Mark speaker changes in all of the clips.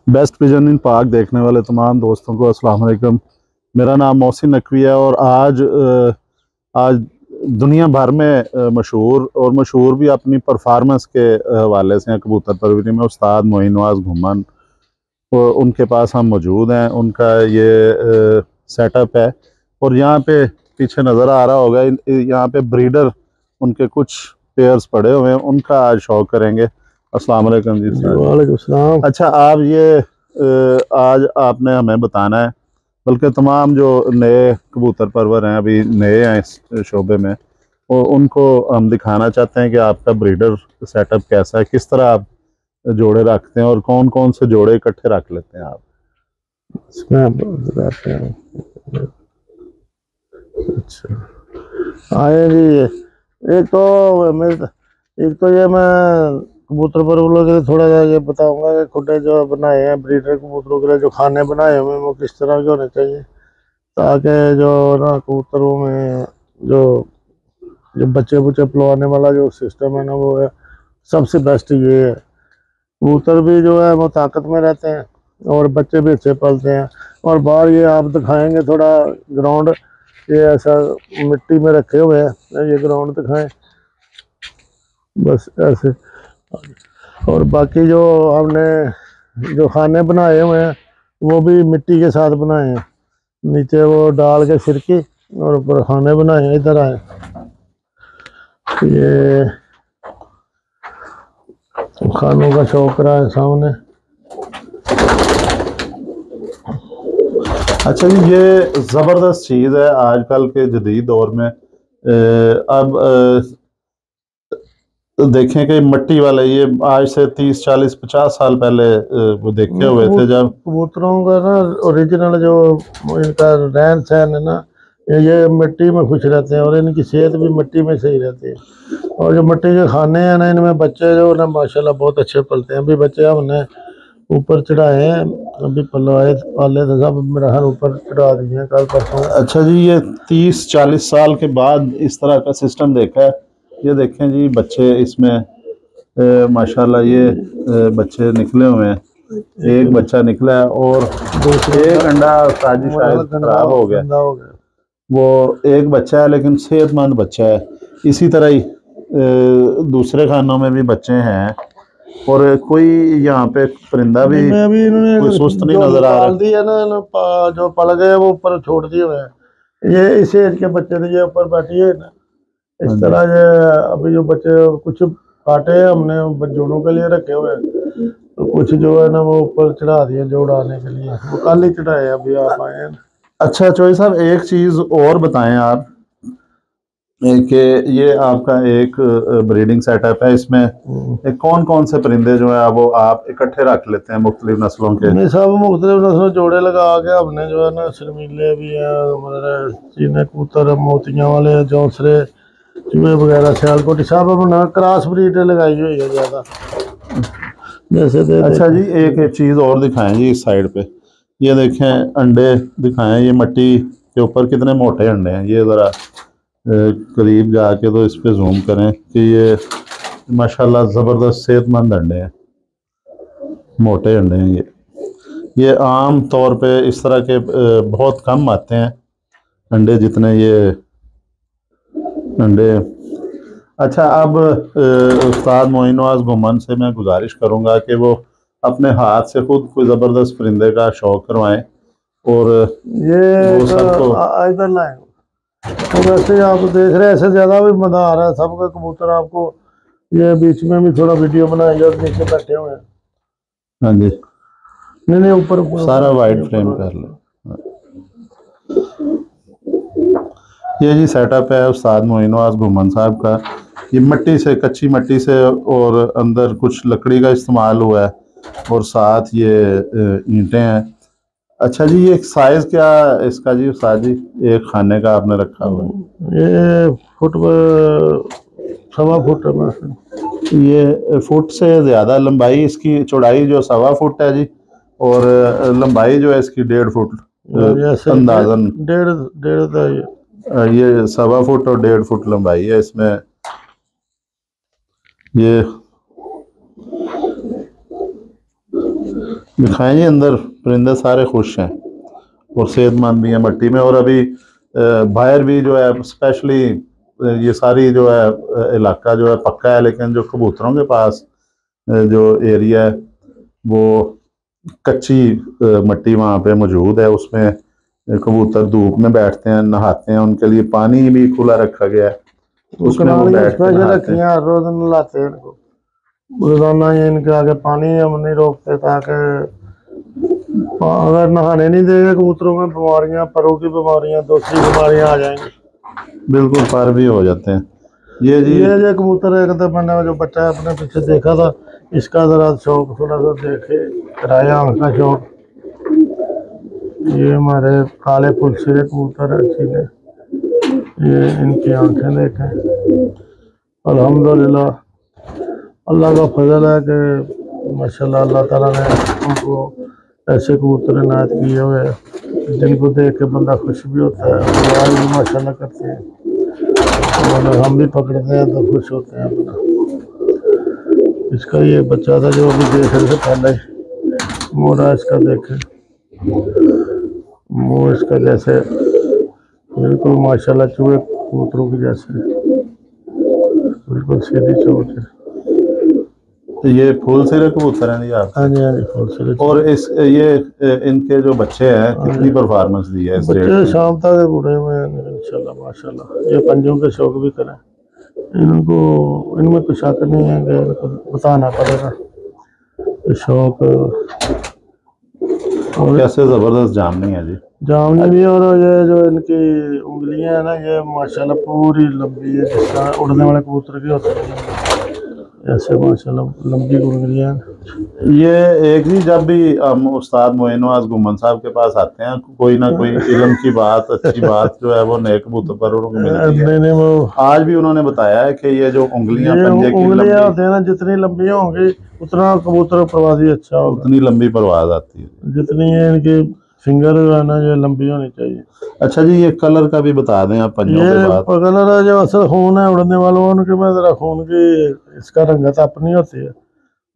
Speaker 1: Best pigeon इन पाक देखने वाले तमाम दोस्तों को अस्सलाम वालेकुम। मेरा नाम मोहसिन नकवी है और आज दुनिया भर में मशहूर भी अपनी परफॉर्मेंस के हवाले से कबूतर परवरी में उस्ताद मोइन नवाज घुमन, उनके पास हम मौजूद हैं। उनका ये सेटअप है और यहाँ पे पीछे नज़र आ रहा होगा, यहाँ पे ब्रीडर उनके कुछ पेयर्स पड़े हुए हैं, उनका आज शो करेंगे। अस्सलाम वालेकुम जी।
Speaker 2: वालेकुम सलाम।
Speaker 1: अच्छा, आप ये आज आपने हमें बताना है, बल्कि तमाम जो नए कबूतर परवर हैं, अभी नए हैं इस शोबे में, और उनको हम दिखाना चाहते हैं कि आपका ब्रीडर सेटअप कैसा है, किस तरह आप जोड़े रखते हैं और कौन कौन से जोड़े इकट्ठे रख लेते हैं आप।
Speaker 2: अच्छा, आए जी। एक तो ये मैं कबूतर परवरों के लिए थोड़ा सा ये बताऊंगा कि खुडे जो बनाए हैं ब्रीडर कबूतरों के लिए, जो खाने बनाए हुए हैं वो किस तरह के होने चाहिए, ताकि जो ना कबूतरों में जो जो बच्चे बुच्चे पलवाने वाला जो सिस्टम है ना, वो है सबसे बेस्ट ये है। कबूतर भी जो है वो ताकत में रहते हैं और बच्चे भी अच्छे पलते हैं। और बाहर ये आप दिखाएंगे थोड़ा ग्राउंड, ये ऐसा मिट्टी में रखे हुए हैं, ये ग्राउंड दिखाएं बस ऐसे। और बाकी जो हमने जो खाने बनाए हुए हैं वो भी मिट्टी के साथ बनाए हैं, नीचे वो डाल के फिरकी और ऊपर खाने बनाए हैं। इधर आए, ये खानों का चौकरा है सामने।
Speaker 1: अच्छा जी, ये ज़बरदस्त चीज़ है आजकल के जदीद दौर में। अब देखें कि मिट्टी वाले, ये आज से 30 40 50 साल पहले वो देखे हुए थे जब
Speaker 2: कबूतरों का ना ओरिजिनल जो इनका रहन सहन है ना, ये मिट्टी में खुश रहते हैं और इनकी सेहत भी मिट्टी में सही रहती है। और जो मिट्टी के खाने हैं ना, इनमें बच्चे जो ना माशाल्लाह बहुत अच्छे पलते हैं। अभी बच्चे हमने ऊपर चढ़ाए हैं, अभी पाले थे सब, मेरा हर ऊपर चढ़ा दिए हैं कल परसों।
Speaker 1: अच्छा जी, ये 30 40 साल के बाद इस तरह का सिस्टम देखा है। ये देखें जी, बच्चे इसमें माशाल्लाह ये बच्चे निकले हुए हैं। एक बच्चा निकला है और एक अंडा ताजी शायद खराब हो गया। वो एक बच्चा है लेकिन सेहतमंद बच्चा है। इसी तरह ही दूसरे खानों में भी बच्चे हैं और कोई यहाँ पे परिंदा भी कोई सुस्त नहीं नजर आ रहा
Speaker 2: है ना, जो पल गए वो ऊपर छोड़ दिए हुए हैं। ये इस एज के बच्चे थे, ये ऊपर बैठी है ना इस तरह। ये अभी जो बच्चे कुछ काटे हैं हमने जोड़ों के लिए रखे हुए हैं, तो कुछ जो है ना वो ऊपर चढ़ा दिए जो उड़ाने के लिए, वो कल ही चढ़ाए, अभी आप आए हैं।
Speaker 1: अच्छा चौधरी साहब, एक चीज और बताएं आप कि ये आपका एक ब्रीडिंग सेटअप है, इसमें कौन कौन से परिंदे जो है वो आप इकट्ठे रख लेते हैं मुख्तलिफ नस्लों के?
Speaker 2: नहीं, सब मुख्तलिफ नस्लों जोड़े लगा के हमने जो है ना, शर्मीले भी हैं, हमारे चीने कबूतर, मोतियां वाले, जौसरे, चूहे वगैरह, सियालकोटी, सब हमने क्रॉस ब्रीड लगाई हुई है ज़्यादा जैसे।
Speaker 1: अच्छा जी, एक चीज़ और दिखाएं जी इस साइड पे। ये देखें अंडे दिखाएं, ये मिट्टी के ऊपर कितने मोटे अंडे हैं। ये ज़रा करीब जाके तो इस पे जूम करें कि ये माशाल्लाह ज़बरदस्त सेहतमंद अंडे हैं, मोटे अंडे हैं। ये आम तौर पे इस तरह के बहुत कम आते हैं अंडे जितने ये अंडे। अच्छा, अब उस्ताद मोइन नवाज घुमन से मैं गुजारिश करूंगा कि वो अपने हाथ से खुद कोई ज़बरदस्त परिंदे का शौक करवाएं और
Speaker 2: ये सबको इधर लाएं। तो वैसे आप देख रहे हैं, ऐसे ज़्यादा भी मज़ा आ रहा है सबका कबूतर आपको। ये बीच में भी थोड़ा वीडियो बनाई और नीचे बैठे हुए हैं।
Speaker 1: हाँ जी,
Speaker 2: नहीं ऊपर
Speaker 1: सारा वाइड फ्रेम कर लो। ये जी सेटअप है उस्ताद मोइन नवाज घुमन साहब का। ये मिट्टी से, कच्ची मिट्टी से और अंदर कुछ लकड़ी का इस्तेमाल हुआ है और साथ ये ईंटें हैं। अच्छा जी, ये साइज क्या इसका जी उस्ताद जी, एक खाने का आपने रखा हुआ है?
Speaker 2: ये सवा फुट है।
Speaker 1: ये फुट से ज़्यादा लंबाई, इसकी चौड़ाई जो 1.25 फुट है जी, और लंबाई जो है इसकी 1.5 फुट अंदाजन।
Speaker 2: डेढ़
Speaker 1: ये 1.25 फुट और 1.5 फुट लंबाई है इसमें। दिखाएं जी, अंदर परिंदे सारे खुश हैं और सेहतमंद भी हैं मट्टी में। और अभी बाहर भी जो है स्पेशली ये सारी जो है इलाका जो है पक्का है, लेकिन जो कबूतरों के पास जो एरिया है वो कच्ची मट्टी वहाँ पे मौजूद है। उसमें कबूतर धूप में बैठते हैं, नहाते हैं, उनके लिए पानी भी खुला रखा गया है, उसमें वो बैठ के
Speaker 2: स्पेशल
Speaker 1: नहाते
Speaker 2: रखी
Speaker 1: हैं।
Speaker 2: हैं, हर रोज नहलाते हैं इनको। रोजाना ये इनके आगे पानी हम नहीं रोकते, ताकि अगर नहाने नहीं देंगे कबूतरों में बीमारियां, परों की बीमारियां, दूसरी बीमारियां आ जाएंगी।
Speaker 1: बिल्कुल पार भी हो जाते हैं। ये जी
Speaker 2: ये जो कबूतर एक तो मैंने जो बच्चा अपने पीछे देखा था, इसका जरा शौक थोड़ा सा देखे कराया आंख का शौक। ये हमारे काले फुलसिरे कबूतर है, सीधे ये इनकी आंखें देखें। अल्हम्दुलिल्लाह, अल्लाह का फजल है कि माशाल्लाह अल्लाह ताला ने उनको ऐसे कबूतर इनायत किए हुए हैं जिनको देख के बंदा खुश भी होता है, दुआ भी माशाल्लाह करते हैं, और हम भी पकड़ते हैं तो खुश होते हैं अपना। इसका ये बच्चा था जो अभी देखने से पहले मोरा इसका देखे, मुँह इसका जैसे बिल्कुल माशाल्लाह चूहे कबूतरों की जैसे, बिल्कुल सीधी चोट है।
Speaker 1: ये फूल सिरे कबूतर हैं जी आप?
Speaker 2: हाँ जी, हाँ जी, फुल सिरे।
Speaker 1: और इस ये इनके जो बच्चे हैं कितनी परफॉर्मेंस दी है इस रेट
Speaker 2: बच्चे
Speaker 1: की?
Speaker 2: शाम तक बूढ़े में इंशाल्लाह माशाल्लाह, ये पंजों के शौक भी करें इनको, इनमें कुछ शक नहीं है कि इनको बताना पड़ेगा शौक। और
Speaker 1: कैसे जबरदस्त जामनी है जी।
Speaker 2: जामनी भी, और ये जो इनकी उंगलियां है ना, ये माशाल्लाह पूरी लंबी है, जिस तरह उड़ने वाले कबूतर की होती है, ऐसे माशाल्लाह लंबी उंगलियां।
Speaker 1: ये एक ही, जब भी हम उस्ताद मोइनुआज गुम्मन साहब के पास आते हैं, कोई ना कोई इल्म की बात, अच्छी बात जो है वो नए कबूतर परवरों को मिलती है।
Speaker 2: नहीं नहीं, वो
Speaker 1: आज भी उन्होंने बताया है कि ये जो उंगलियां
Speaker 2: ये
Speaker 1: पंजे की
Speaker 2: उंगलियां
Speaker 1: लंबी,
Speaker 2: होती है ना, जितनी लंबी होंगी उतना कबूतर प्रवासी अच्छा होगा,
Speaker 1: उतनी लंबी परवाज आती है।
Speaker 2: जितनी ये इनकी फिंगर है ना, ये लंबी होनी चाहिए।
Speaker 1: अच्छा जी, ये कलर का भी बता दें आप पंजों
Speaker 2: ये
Speaker 1: के बाद।
Speaker 2: कलर है जो असल खून है उड़ने वालों, उनके में जरा खून की इसका रंगत अपनी होती है।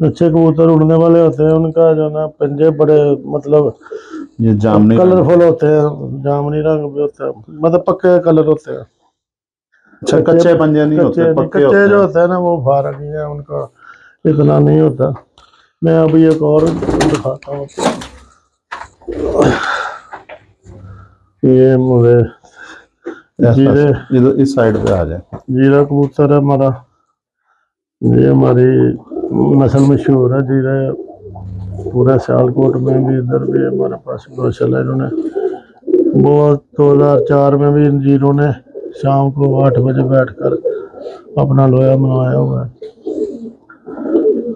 Speaker 2: अच्छे कबूतर उड़ने वाले होते हैं, उनका जो ना पंजे बड़े मतलब
Speaker 1: ये जामनी
Speaker 2: कलरफुल होते हैं, जामुनी रंग भी होता है, मतलब पक्के कलर होते हैं।
Speaker 1: अच्छा, कच्चे पंजे नहीं होते, पक्के होते
Speaker 2: जो
Speaker 1: हैं।
Speaker 2: होता है ना वो फारक ही है, उनका इतना नहीं होता। मैं अभी एक और दिखाता हूँ। ये मुझे जीरे,
Speaker 1: इधर इस साइड पे आ जाए।
Speaker 2: जीरा कबूतर है हमारा, ये हमारी नस्ल मशहूर है जीरा, पूरे सियालकोट में भी, इधर भी हमारे पास गौशाला इन्होंने, वो 2004 में भी इन जीरों ने शाम को 8 बजे बैठकर अपना लोया मनवाया हुआ है।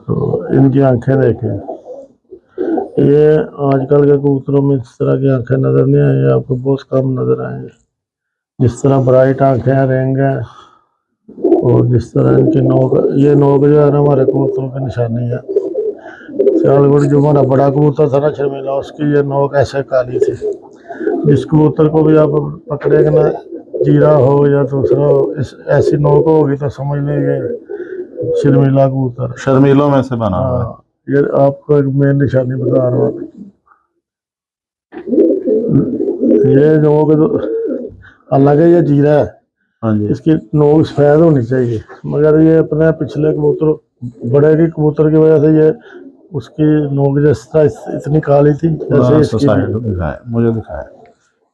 Speaker 2: तो इनकी आंखें देखें, ये आजकल के कबूतरों में इस तरह की आंखें नज़र नहीं आई, आपको बहुत कम नज़र आएंगी। जिस तरह ब्राइट आंखें हैं, रेंग हैं, और जिस तरह इनकी नोक, ये नोक जो है ना हमारे कबूतरों की निशानी है। सियालकोट जो हमारा बड़ा कबूतर था ना शर्मिला, उसकी ये नोक ऐसे काली थी। जिस कबूतर को भी आप पकड़ेंगे ना, जीरा हो या दूसरा हो, इस ऐसी नोक होगी तो समझ लेंगे शर्मिला कबूतर।
Speaker 1: शर्मीलों में से बना हुआ है।
Speaker 2: हाँ, ये आपको एक मेन निशानी बता रहा हूँ। ये नोक हालांकि ये जीरा है,
Speaker 1: हाँ जी।
Speaker 2: इसकी नोक सफेद होनी चाहिए, मगर ये अपने पिछले कबूतर, बड़े की कबूतर की वजह से ये उसकी नोक जिस तरह इतनी काली थी, जैसे इसकी
Speaker 1: दिखाएं, मुझे दिखाएं।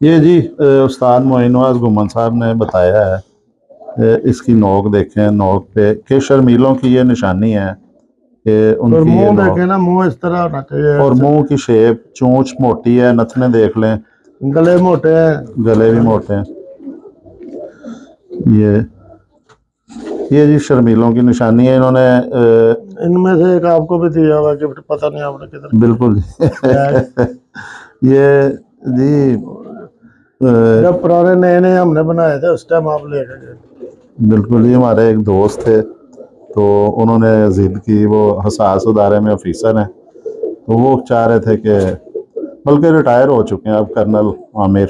Speaker 1: ये जी उस्ताद मोइनुआज गुम्मन साहब ने बताया है, इसकी नोक देखें, नोक पे के शर्मीलों की ये निशानी है कि उनकी ये
Speaker 2: मुंह
Speaker 1: नोक,
Speaker 2: देखे ना, मुंह इस तरह होना चाहिए,
Speaker 1: और मुंह की शेप, चोंच मोटी है, नथने देख लें,
Speaker 2: गले मोटे हैं,
Speaker 1: गले भी मोटे हैं। ये जी शर्मीलों की निशानी है। इन्होंने
Speaker 2: इनमें से एक आपको भी दिया हुआ गिफ्ट, पता नहीं आपने किधर।
Speaker 1: बिल्कुल ये जी
Speaker 2: जब पुराने नए नए हमने बनाए थे उस टाइम आप ले गए।
Speaker 1: बिल्कुल जी, हमारे एक दोस्त थे तो उन्होंने जिद की, वो हसास अदारे में ऑफिसर हैं, तो वो चाह रहे थे कि, बल्कि रिटायर हो चुके हैं अब, कर्नल आमिर,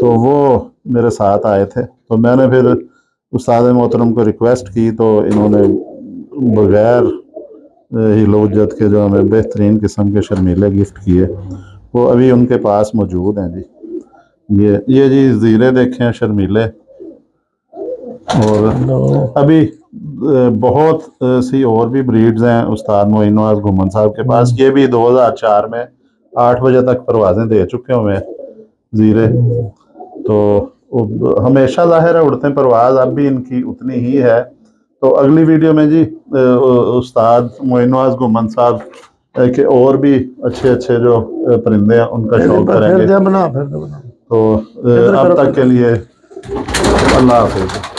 Speaker 1: तो वो मेरे साथ आए थे। तो मैंने फिर उस्ताद मोहतरम को रिक्वेस्ट की, तो इन्होंने बगैर हिलोजत के जो हमें बेहतरीन किस्म के शर्मीले गिफ्ट किए, वो अभी उनके पास मौजूद हैं जी। ये जी ज़ीरे देखें शर्मीले। और अभी बहुत सी और भी ब्रीड्स हैं उस्ताद मोइन नवाज घुमन साहब के पास। ये भी 2004 में 8 बजे तक परवाजें दे चुके हुए हैं ज़ीरे। तो हमेशा ज़ाहिर है उड़ते परवाज अब भी इनकी उतनी ही है। तो अगली वीडियो में जी उस्ताद मोइन नवाज घुमन साहब के और भी अच्छे अच्छे जो परिंदे हैं उनका शौक करेंगे। तो अब तक के लिए अल्लाह हाफिज़।